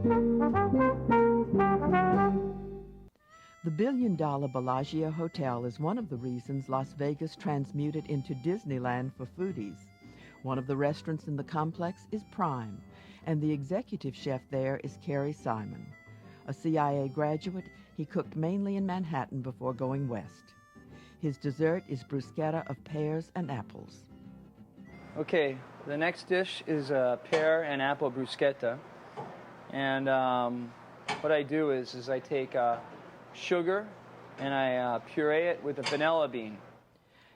The billion-dollar Bellagio Hotel is one of the reasons Las Vegas transmuted into Disneyland for foodies. One of the restaurants in the complex is Prime, and the executive chef there is Kerry Simon. A CIA graduate, he cooked mainly in Manhattan before going west. His dessert is bruschetta of pears and apples. Okay, the next dish is a pear and apple bruschetta. And what I do is I take sugar and I puree it with a vanilla bean.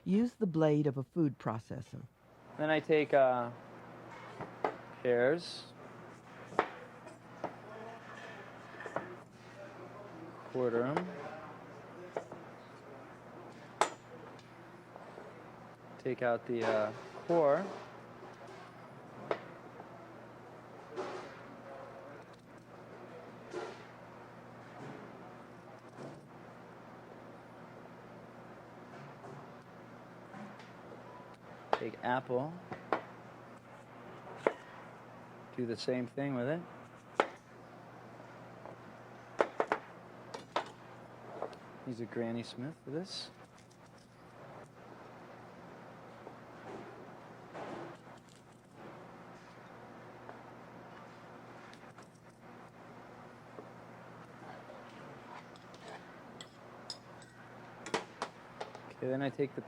Use the blade of a food processor. Then I take pears, quarter them, take out the core, take apple, do the same thing with it. Use a Granny Smith for this. Okay, then I take the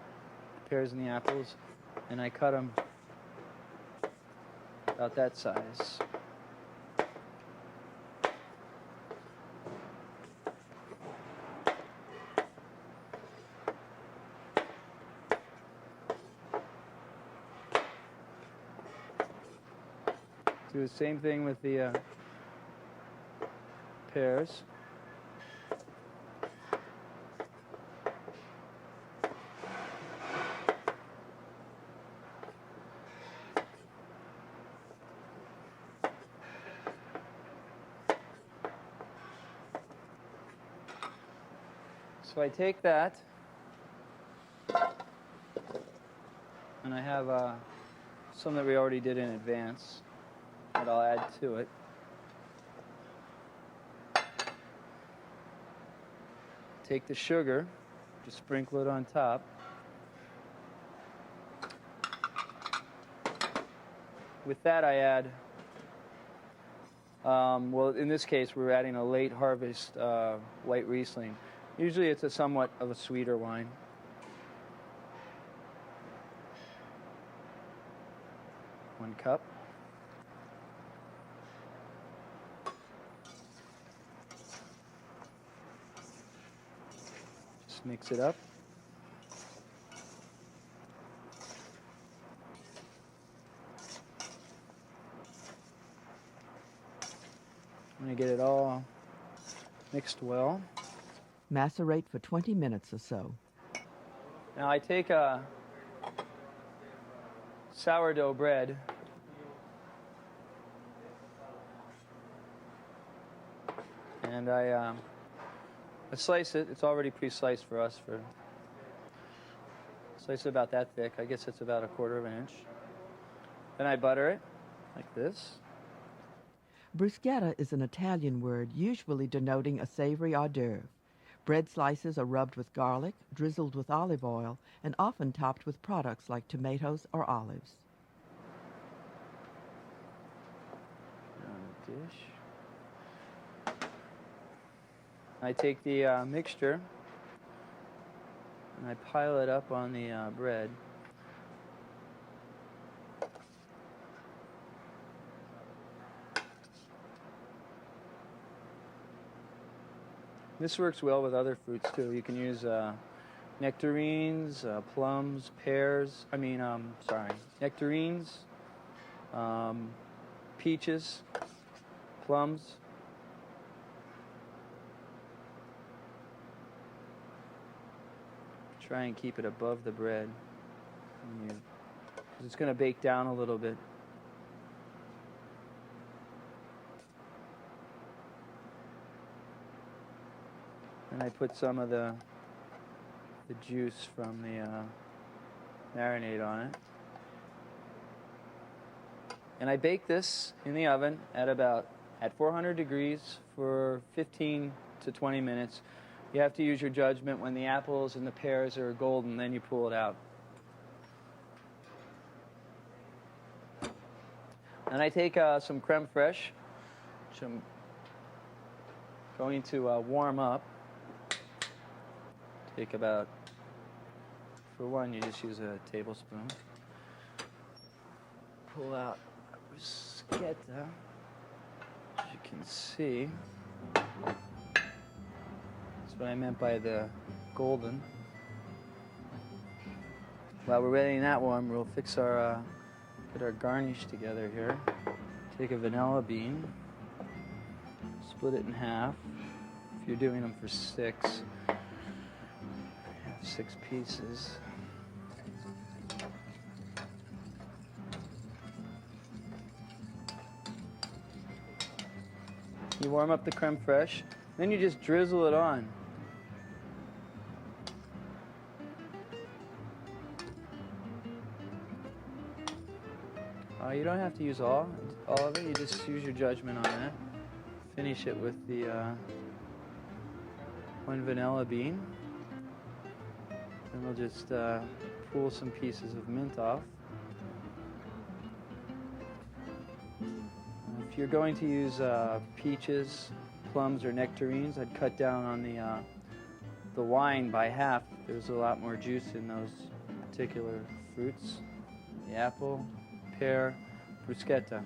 pears and the apples and I cut them about that size. Do the same thing with the pears. So I take that, and I have some that we already did in advance that I'll add to it. Take the sugar, just sprinkle it on top. With that I add, well in this case we're adding a late harvest white Riesling. Usually it's a somewhat of a sweeter wine. One cup. Just mix it up. I'm going to get it all mixed well. Macerate for 20 minutes or so. Now I take a sourdough bread and I slice it. It's already pre-sliced for us. Slice it about that thick. I guess it's about 1/4 of an inch. Then I butter it like this. Bruschetta is an Italian word usually denoting a savory hors d'oeuvre. Bread slices are rubbed with garlic, drizzled with olive oil, and often topped with products like tomatoes or olives. On the dish. I take the mixture and I pile it up on the bread. This works well with other fruits too. You can use nectarines, plums, pears. Nectarines, peaches, plums. Try and keep it above the bread. It's going to bake down a little bit. And I put some of the juice from the marinade on it. And I bake this in the oven at about at 400 degrees for 15 to 20 minutes. You have to use your judgment. When the apples and the pears are golden, then you pull it out. And I take some creme fraiche, which I'm going to warm up. Take about, for one, you just use a tablespoon. Pull out a bruschetta, as you can see. That's what I meant by the golden. While we're letting that warm, we'll fix our, get our garnish together here. Take a vanilla bean, split it in half. If you're doing them for 6, have 6 pieces. You warm up the creme fraiche, then you just drizzle it on. You don't have to use all of it. You just use your judgment on that. Finish it with the 1 vanilla bean. And we'll just pull some pieces of mint off. If you're going to use peaches, plums, or nectarines, I'd cut down on the wine by half. There's a lot more juice in those particular fruits. The apple, pear, bruschetta.